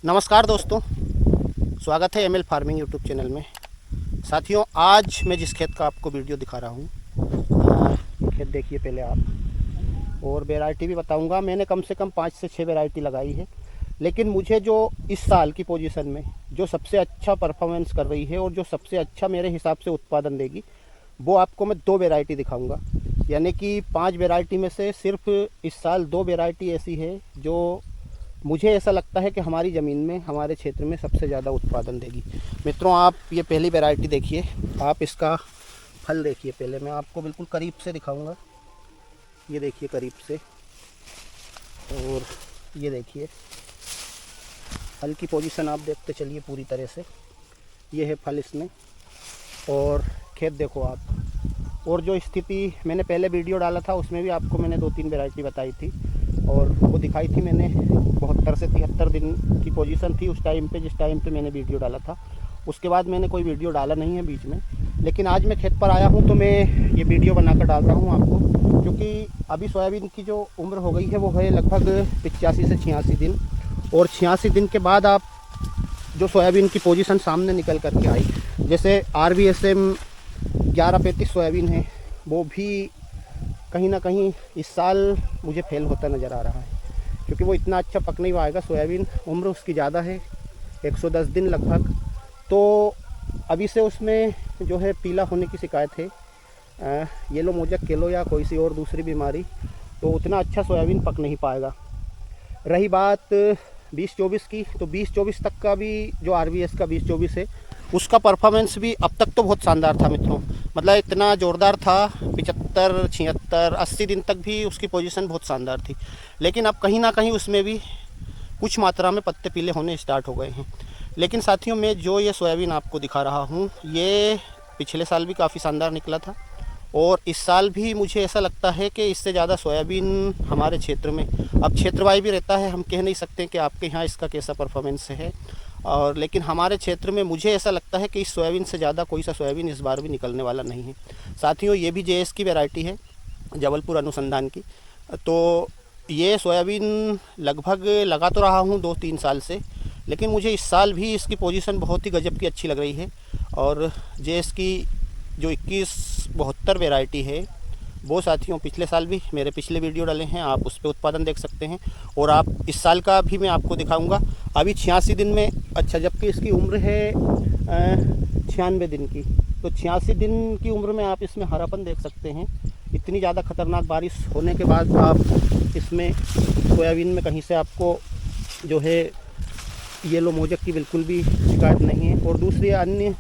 नमस्कार दोस्तों, स्वागत है एमएल फार्मिंग यूट्यूब चैनल में। साथियों, आज मैं जिस खेत का आपको वीडियो दिखा रहा हूँ, खेत देखिए पहले आप, और वैरायटी भी बताऊँगा। मैंने कम से कम 5 से 6 वैरायटी लगाई है, लेकिन मुझे जो इस साल की पोजीशन में जो सबसे अच्छा परफॉर्मेंस कर रही है और जो सबसे अच्छा मेरे हिसाब से उत्पादन देगी, वो आपको मैं 2 वैरायटी दिखाऊँगा। यानी कि 5 वैरायटी में से सिर्फ इस साल 2 वैरायटी ऐसी है जो मुझे ऐसा लगता है कि हमारी ज़मीन में, हमारे क्षेत्र में सबसे ज़्यादा उत्पादन देगी। मित्रों, आप ये पहली वैरायटी देखिए, आप इसका फल देखिए। पहले मैं आपको बिल्कुल करीब से दिखाऊंगा। ये देखिए करीब से, और ये देखिए फल की पोजीशन आप देखते चलिए पूरी तरह से। ये है फल इसमें, और खेत देखो आप। और जो स्थिति मैंने पहले वीडियो डाला था उसमें भी आपको मैंने 2-3 वैरायटी बताई थी, और वो दिखाई थी मैंने 72 से 73 दिन की पोजीशन थी उस टाइम पे, जिस टाइम पे मैंने वीडियो डाला था। उसके बाद मैंने कोई वीडियो डाला नहीं है बीच में, लेकिन आज मैं खेत पर आया हूँ तो मैं ये वीडियो बनाकर डाल रहा हूँ आपको, क्योंकि अभी सोयाबीन की जो उम्र हो गई है वो है लगभग 85 से 86 दिन। और 86 दिन के बाद आप जो सोयाबीन की पोजीशन सामने निकल करके आई, जैसे RVSM 1135 सोयाबीन है, वो भी कहीं ना कहीं इस साल मुझे फेल होता नज़र आ रहा है, क्योंकि वो इतना अच्छा पक नहीं पाएगा। सोयाबीन उम्र उसकी ज़्यादा है, 110 दिन लगभग। तो अभी से उसमें जो है पीला होने की शिकायत है, येलो मोजक केलो या कोई सी और दूसरी बीमारी, तो उतना अच्छा सोयाबीन पक नहीं पाएगा। रही बात 20-24 की, तो 20-24 तक का भी जो RVS का 20-24 है, उसका परफॉर्मेंस भी अब तक तो बहुत शानदार था मित्रों। मतलब इतना ज़ोरदार था, 75, 76, 80 दिन तक भी उसकी पोजीशन बहुत शानदार थी। लेकिन अब कहीं ना कहीं उसमें भी कुछ मात्रा में पत्ते पीले होने स्टार्ट हो गए हैं। लेकिन साथियों, मैं जो ये सोयाबीन आपको दिखा रहा हूँ, ये पिछले साल भी काफ़ी शानदार निकला था, और इस साल भी मुझे ऐसा लगता है कि इससे ज़्यादा सोयाबीन हमारे क्षेत्र में, अब क्षेत्रवाई भी रहता है, हम कह नहीं सकते कि आपके यहाँ इसका कैसा परफॉर्मेंस है, और लेकिन हमारे क्षेत्र में मुझे ऐसा लगता है कि इस सोयाबीन से ज़्यादा कोई सा सोयाबीन इस बार भी निकलने वाला नहीं है। साथियों, ये भी JS की वैरायटी है, जबलपुर अनुसंधान की। तो ये सोयाबीन लगभग लगा तो रहा हूँ 2-3 साल से, लेकिन मुझे इस साल भी इसकी पोजीशन बहुत ही गजब की अच्छी लग रही है। और JS की जो 2172 वैरायटी है, वो साथियों पिछले साल भी मेरे पिछले वीडियो डाले हैं, आप उस पर उत्पादन देख सकते हैं। और आप इस साल का भी मैं आपको दिखाऊंगा। अभी 86 दिन में, अच्छा, जबकि इसकी उम्र है 96 दिन की, तो 86 दिन की उम्र में आप इसमें हरापन देख सकते हैं। इतनी ज़्यादा खतरनाक बारिश होने के बाद आप इसमें सोयाबीन में कहीं से आपको जो है येलो मोजक की बिल्कुल भी शिकायत नहीं है। और दूसरी अन्य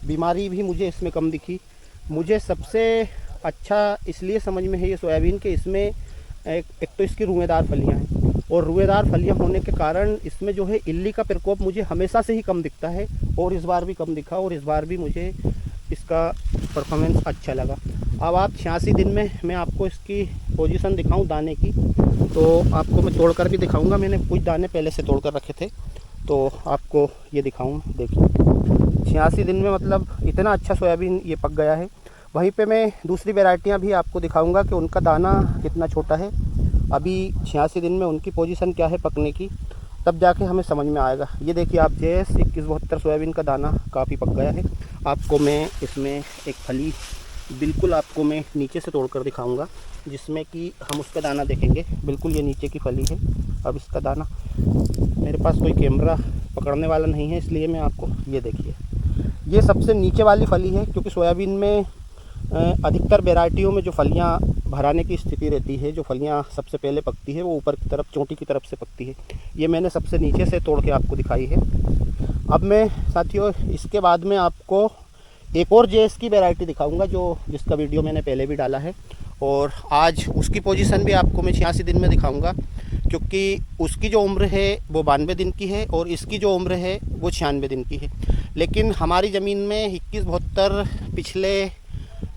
बीमारी भी मुझे इसमें कम दिखी। मुझे सबसे अच्छा इसलिए समझ में है ये सोयाबीन के, इसमें एक तो इसकी रुएदार फलियां हैं, और रुएदार फलियां होने के कारण इसमें जो है इल्ली का प्रकोप मुझे हमेशा से ही कम दिखता है, और इस बार भी कम दिखा, और इस बार भी मुझे इसका परफॉर्मेंस अच्छा लगा। अब आप 86 दिन में मैं आपको इसकी पोजीशन दिखाऊं दाने की, तो आपको मैं तोड़ कर भी दिखाऊंगा। मैंने कुछ दाने पहले से तोड़ कर रखे थे, तो आपको ये दिखाऊं। देखिए 86 दिन में मतलब इतना अच्छा सोयाबीन ये पक गया है। वहीं पे मैं दूसरी वैरायटियां भी आपको दिखाऊंगा कि उनका दाना कितना छोटा है, अभी 86 दिन में उनकी पोजीशन क्या है पकने की, तब जाके हमें समझ में आएगा। ये देखिए आप, JS 2172 सोयाबीन का दाना काफ़ी पक गया है। आपको मैं इसमें एक फली बिल्कुल आपको मैं नीचे से तोड़कर दिखाऊंगा, जिसमें कि हम उसका दाना देखेंगे। बिल्कुल ये नीचे की फली है। अब इसका दाना, मेरे पास कोई कैमरा पकड़ने वाला नहीं है, इसलिए मैं आपको, ये देखिए, ये सबसे नीचे वाली फली है, क्योंकि सोयाबीन में अधिकतर वैरायटियों में जो फलियां भराने की स्थिति रहती है, जो फलियां सबसे पहले पकती है, वो ऊपर की तरफ चोटी की तरफ से पकती है। ये मैंने सबसे नीचे से तोड़ के आपको दिखाई है। अब मैं साथियों इसके बाद में आपको एक और JS की वैरायटी दिखाऊंगा, जिसका वीडियो मैंने पहले भी डाला है, और आज उसकी पोजीशन भी आपको मैं 86 दिन में दिखाऊंगा, क्योंकि उसकी जो उम्र है वो 92 दिन की है, और इसकी जो उम्र है वो 96 दिन की है। लेकिन हमारी ज़मीन में 2172 पिछले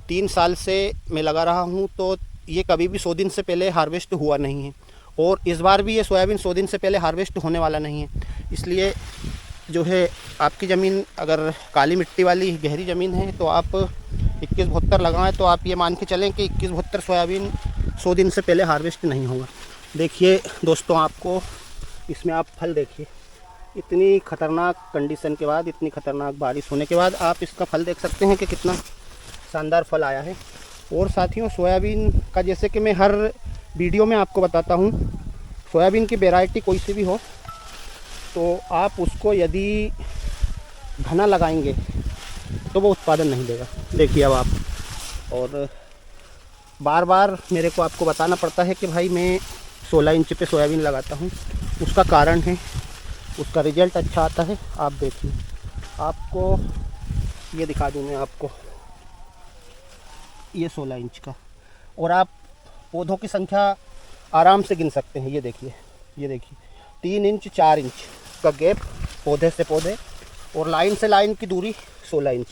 3 साल से मैं लगा रहा हूँ, तो ये कभी भी 100 दिन से पहले हार्वेस्ट हुआ नहीं है, और इस बार भी ये सोयाबीन 100 दिन से पहले हार्वेस्ट होने वाला नहीं है। इसलिए जो है आपकी ज़मीन अगर काली मिट्टी वाली गहरी ज़मीन है, तो आप 2172 लगाएं, तो आप ये मान के चलें कि 2172 सोयाबीन 100 दिन से पहले हार्वेस्ट नहीं होगा। देखिए दोस्तों, आपको इसमें आप फल देखिए, इतनी ख़तरनाक कंडीशन के बाद, इतनी ख़तरनाक बारिश होने के बाद आप इसका फल देख सकते हैं कि कितना शानदार फल आया है। और साथियों, सोयाबीन का जैसे कि मैं हर वीडियो में आपको बताता हूँ, सोयाबीन की वैरायटी कोई सी भी हो तो आप उसको यदि घना लगाएंगे तो वो उत्पादन नहीं देगा। देखिए अब आप, और बार बार मेरे को आपको बताना पड़ता है कि भाई मैं 16 इंच पे सोयाबीन लगाता हूँ, उसका कारण है, उसका रिजल्ट अच्छा आता है। आप देखिए, आपको ये दिखा दूँ मैं आपको, ये 16 इंच का, और आप पौधों की संख्या आराम से गिन सकते हैं। ये देखिए, ये देखिए 3 इंच 4 इंच का गैप पौधे से पौधे, और लाइन से लाइन की दूरी 16 इंच,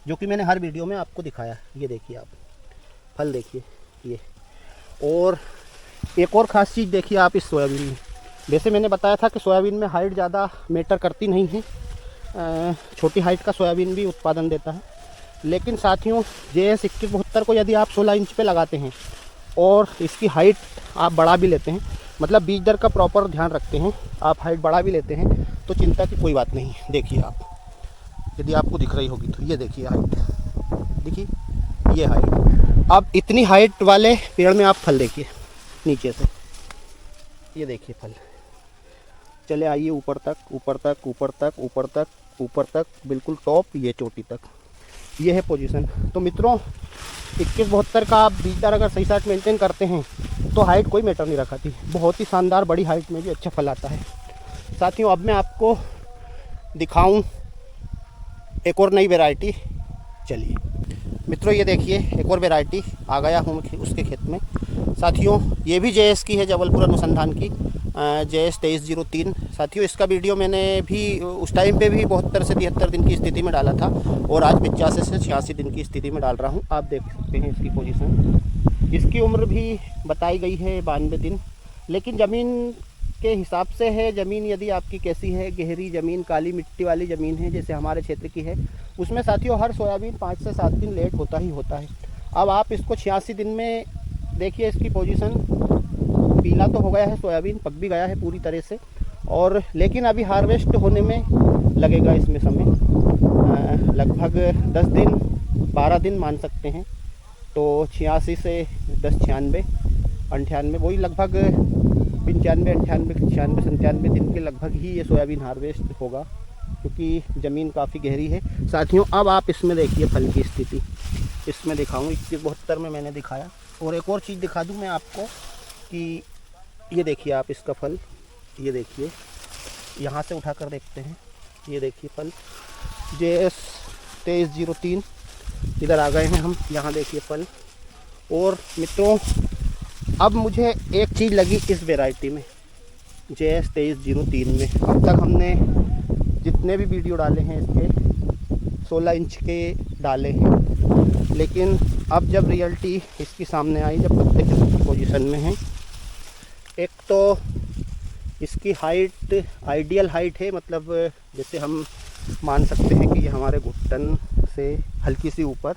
जो कि मैंने हर वीडियो में आपको दिखाया। ये देखिए आप फल देखिए ये। और एक और ख़ास चीज़ देखिए आप इस सोयाबीन में, वैसे मैंने बताया था कि सोयाबीन में हाइट ज़्यादा मैटर करती नहीं है, छोटी हाइट का सोयाबीन भी उत्पादन देता है। लेकिन साथियों, JS 2172 को यदि आप 16 इंच पे लगाते हैं और इसकी हाइट आप बढ़ा भी लेते हैं, मतलब बीज दर का प्रॉपर ध्यान रखते हैं, आप हाइट बढ़ा भी लेते हैं, तो चिंता की कोई बात नहीं। देखिए आप, यदि आपको दिख रही होगी तो ये देखिए हाइट, देखिए ये हाइट। अब इतनी हाइट वाले पेड़ में आप फल देखिए नीचे से, ये देखिए फल। चले आइए ऊपर तक, ऊपर तक, ऊपर तक, ऊपर तक, ऊपर तक, बिल्कुल टॉप, ये चोटी तक, ये है पोजीशन। तो मित्रों, 2172 का आप बीज दर अगर सही साथ मेंटेन करते हैं तो हाइट कोई मैटर नहीं रखाती, बहुत ही शानदार बड़ी हाइट में भी अच्छा फल आता है। साथियों, अब मैं आपको दिखाऊं एक और नई वैरायटी। चलिए मित्रों, ये देखिए एक और वैरायटी आ गया हूँ उसके खेत में। साथियों, ये भी JS की है, जबलपुर अनुसंधान की JS 2303। साथियों, इसका वीडियो मैंने भी उस टाइम पे भी 72 से 73 दिन की स्थिति में डाला था, और आज 85 से 86 दिन की स्थिति में डाल रहा हूँ। आप देख सकते हैं इसकी पोजीशन। इसकी उम्र भी बताई गई है 92 दिन, लेकिन ज़मीन के हिसाब से है। ज़मीन यदि आपकी कैसी है, गहरी ज़मीन, काली मिट्टी वाली ज़मीन है जैसे हमारे क्षेत्र की है, उसमें साथियों हर सोयाबीन 5 से 7 दिन लेट होता ही होता है। अब आप इसको 86 दिन में देखिए, इसकी पोजीशन, पीला तो हो गया है सोयाबीन, पक भी गया है पूरी तरह से, और लेकिन अभी हार्वेस्ट होने में लगेगा इसमें समय, लगभग 10 दिन 12 दिन मान सकते हैं। तो 86 से 10 96 98, वही लगभग 95 98 96 97 दिन के लगभग ही ये सोयाबीन हार्वेस्ट होगा, क्योंकि ज़मीन काफ़ी गहरी है। साथियों, अब आप इसमें देखिए फल की स्थिति, इसमें दिखाऊँ 2172 में मैंने दिखाया। और एक और चीज़ दिखा दूँ मैं आपको कि ये देखिए आप इसका फल, ये देखिए, यहाँ से उठा कर देखते हैं, ये देखिए फल JS 2303, इधर आ गए हैं हम, यहाँ देखिए फल। और मित्रों, अब मुझे एक चीज़ लगी इस वैरायटी में, JS 2303 में, अब तक हमने जितने भी वीडियो डाले हैं इसके 16 इंच के डाले हैं, लेकिन अब जब रियलिटी इसकी सामने आई, जब पत्ते किस पोजीशन में हैं, एक तो इसकी हाइट आइडियल हाइट है, मतलब जैसे हम मान सकते हैं कि ये हमारे घुटन से हल्की सी ऊपर,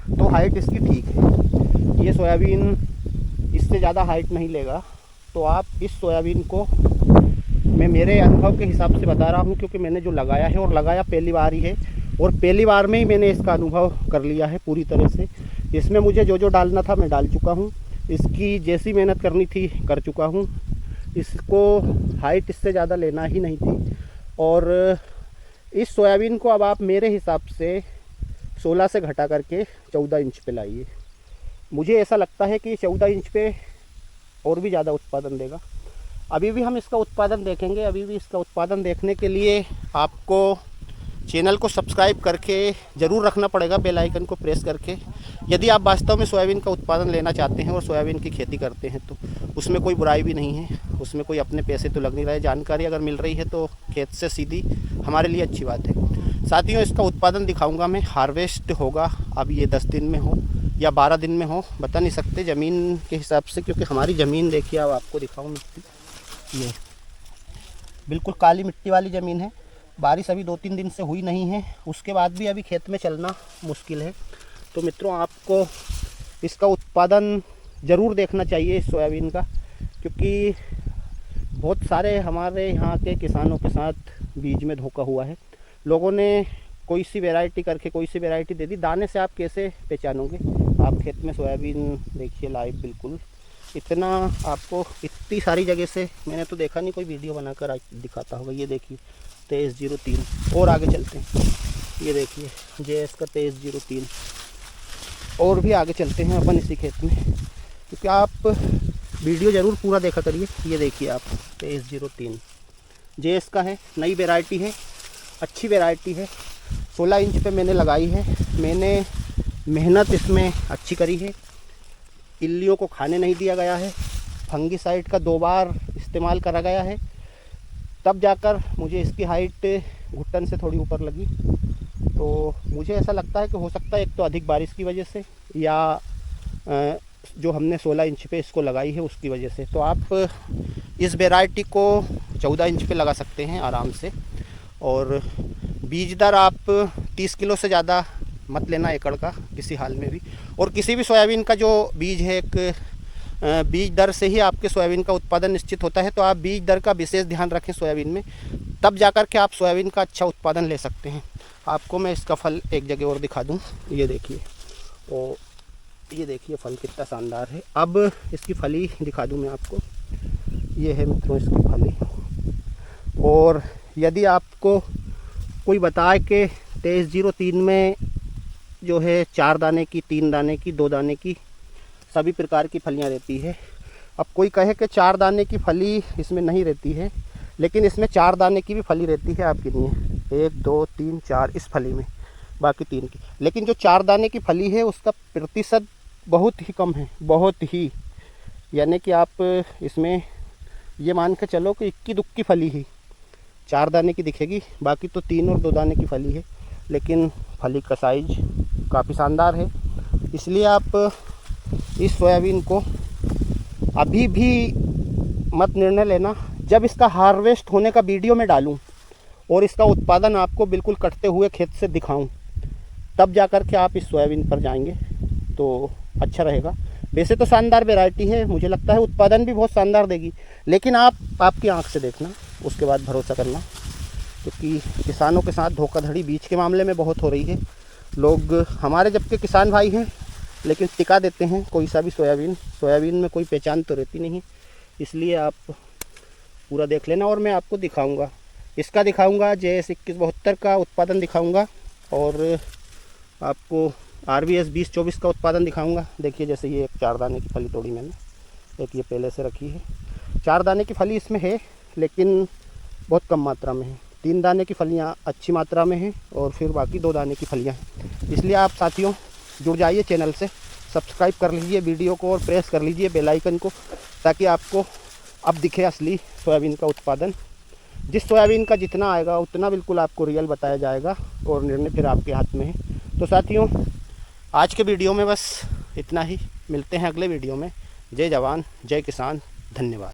तो हाइट इसकी ठीक है। ये सोयाबीन इससे ज़्यादा हाइट नहीं लेगा। तो आप इस सोयाबीन को, मैं मेरे अनुभव के हिसाब से बता रहा हूँ, क्योंकि मैंने जो लगाया है, और लगाया पहली बार ही है, और पहली बार में ही मैंने इसका अनुभव कर लिया है पूरी तरह से। इसमें मुझे जो जो डालना था मैं डाल चुका हूँ, इसकी जैसी मेहनत करनी थी कर चुका हूँ। इसको हाइट इससे ज़्यादा लेना ही नहीं थी। और इस सोयाबीन को अब आप मेरे हिसाब से 16 से घटा करके 14 इंच पे लाइए। मुझे ऐसा लगता है कि 14 इंच पे और भी ज़्यादा उत्पादन देगा। अभी भी हम इसका उत्पादन देखेंगे। अभी भी इसका उत्पादन देखने के लिए आपको चैनल को सब्सक्राइब करके ज़रूर रखना पड़ेगा, बेल आइकन को प्रेस करके। यदि आप वास्तव में सोयाबीन का उत्पादन लेना चाहते हैं और सोयाबीन की खेती करते हैं तो उसमें कोई बुराई भी नहीं है, उसमें कोई अपने पैसे तो लग नहीं रहे। जानकारी अगर मिल रही है तो खेत से सीधी हमारे लिए अच्छी बात है। साथियों, इसका उत्पादन दिखाऊंगा मैं, हार्वेस्ट होगा अब ये 10 दिन में हो या 12 दिन में हो, बता नहीं सकते ज़मीन के हिसाब से, क्योंकि हमारी ज़मीन देखिए, अब आपको दिखाऊँ मिट्टी, ये बिल्कुल काली मिट्टी वाली ज़मीन है। बारिश अभी 2-3 दिन से हुई नहीं है, उसके बाद भी अभी खेत में चलना मुश्किल है। तो मित्रों, आपको इसका उत्पादन ज़रूर देखना चाहिए इस सोयाबीन का, क्योंकि बहुत सारे हमारे यहाँ के किसानों के साथ बीज में धोखा हुआ है। लोगों ने कोई सी वैरायटी करके कोई सी वैरायटी दे दी। दाने से आप कैसे पहचानोगे? आप खेत में सोयाबीन देखिए लाइव, बिल्कुल इतना आपको इतनी सारी जगह से मैंने तो देखा नहीं, कोई वीडियो बनाकर दिखाता होगा। ये देखिए 2303। और आगे चलते हैं, ये देखिए JS का 2303। और भी आगे चलते हैं अपन इसी खेत में, क्योंकि आप वीडियो ज़रूर पूरा देखा करिए। ये देखिए आप 2303 JS का है, नई वैरायटी है, अच्छी वैरायटी है। 16 इंच पे मैंने लगाई है। मैंने मेहनत इसमें अच्छी करी है। इल्लियों को खाने नहीं दिया गया है। फंगीसाइड का 2 बार इस्तेमाल करा गया है, तब जाकर मुझे इसकी हाइट घुटन से थोड़ी ऊपर लगी। तो मुझे ऐसा लगता है कि हो सकता है एक तो अधिक बारिश की वजह से, या जो हमने 16 इंच पे इसको लगाई है उसकी वजह से। तो आप इस वैरायटी को 14 इंच पे लगा सकते हैं आराम से। और बीज दर आप 30 किलो से ज़्यादा मत लेना एकड़ का किसी हाल में भी। और किसी भी सोयाबीन का जो बीज है, एक बीज दर से ही आपके सोयाबीन का उत्पादन निश्चित होता है। तो आप बीज दर का विशेष ध्यान रखें सोयाबीन में, तब जाकर के आप सोयाबीन का अच्छा उत्पादन ले सकते हैं। आपको मैं इसका फल एक जगह और दिखा दूं। ये देखिए, और ये देखिए फल कितना शानदार है। अब इसकी फली दिखा दूं मैं आपको। ये है मित्रों इसकी फली। और यदि आपको कोई बताए कि 2303 में जो है 4 दाने की, 3 दाने की, 2 दाने की सभी प्रकार की फलियां रहती है। अब कोई कहे कि 4 दाने की फली इसमें नहीं रहती है, लेकिन इसमें 4 दाने की भी फली रहती है। आप गिनिए 1 2 3 4 इस फली में, बाकी 3 की। लेकिन जो 4 दाने की फली है उसका प्रतिशत बहुत ही कम है, बहुत ही। यानी कि आप इसमें ये मान के चलो कि इक्की दुक्की फली ही 4 दाने की दिखेगी, बाकी तो 3 और 2 दाने की फली है। लेकिन फली का साइज काफ़ी शानदार है। इसलिए आप इस सोयाबीन को अभी भी मत निर्णय लेना। जब इसका हार्वेस्ट होने का वीडियो मैं डालूं और इसका उत्पादन आपको बिल्कुल कटते हुए खेत से दिखाऊं, तब जाकर के आप इस सोयाबीन पर जाएंगे तो अच्छा रहेगा। वैसे तो शानदार वैरायटी है, मुझे लगता है उत्पादन भी बहुत शानदार देगी। लेकिन आप आपकी आंख से देखना, उसके बाद भरोसा करना, क्योंकि किसानों के साथ धोखाधड़ी बीज के मामले में बहुत हो रही है। लोग हमारे जबकि किसान भाई हैं, लेकिन टिका देते हैं कोई सा भी सोयाबीन। सोयाबीन में कोई पहचान तो रहती नहीं। इसलिए आप पूरा देख लेना। और मैं आपको दिखाऊंगा, इसका दिखाऊंगा, JS 2172 का उत्पादन दिखाऊंगा, और आपको RBS 2024 का उत्पादन दिखाऊंगा। देखिए जैसे ये 4 दाने की फली तोड़ी मैंने, एक ये पहले से रखी है। 4 दाने की फली इसमें है, लेकिन बहुत कम मात्रा में है। 3 दाने की फलियाँ अच्छी मात्रा में हैं, और फिर बाकी 2 दाने की फलियाँ हैं। इसलिए आप साथियों जुड़ जाइए चैनल से, सब्सक्राइब कर लीजिए वीडियो को और प्रेस कर लीजिए बेल आइकन को, ताकि आपको अब दिखे असली सोयाबीन का उत्पादन। जिस सोयाबीन का जितना आएगा उतना बिल्कुल आपको रियल बताया जाएगा, और निर्णय फिर आपके हाथ में है। तो साथियों आज के वीडियो में बस इतना ही। मिलते हैं अगले वीडियो में। जय जवान जय किसान, धन्यवाद।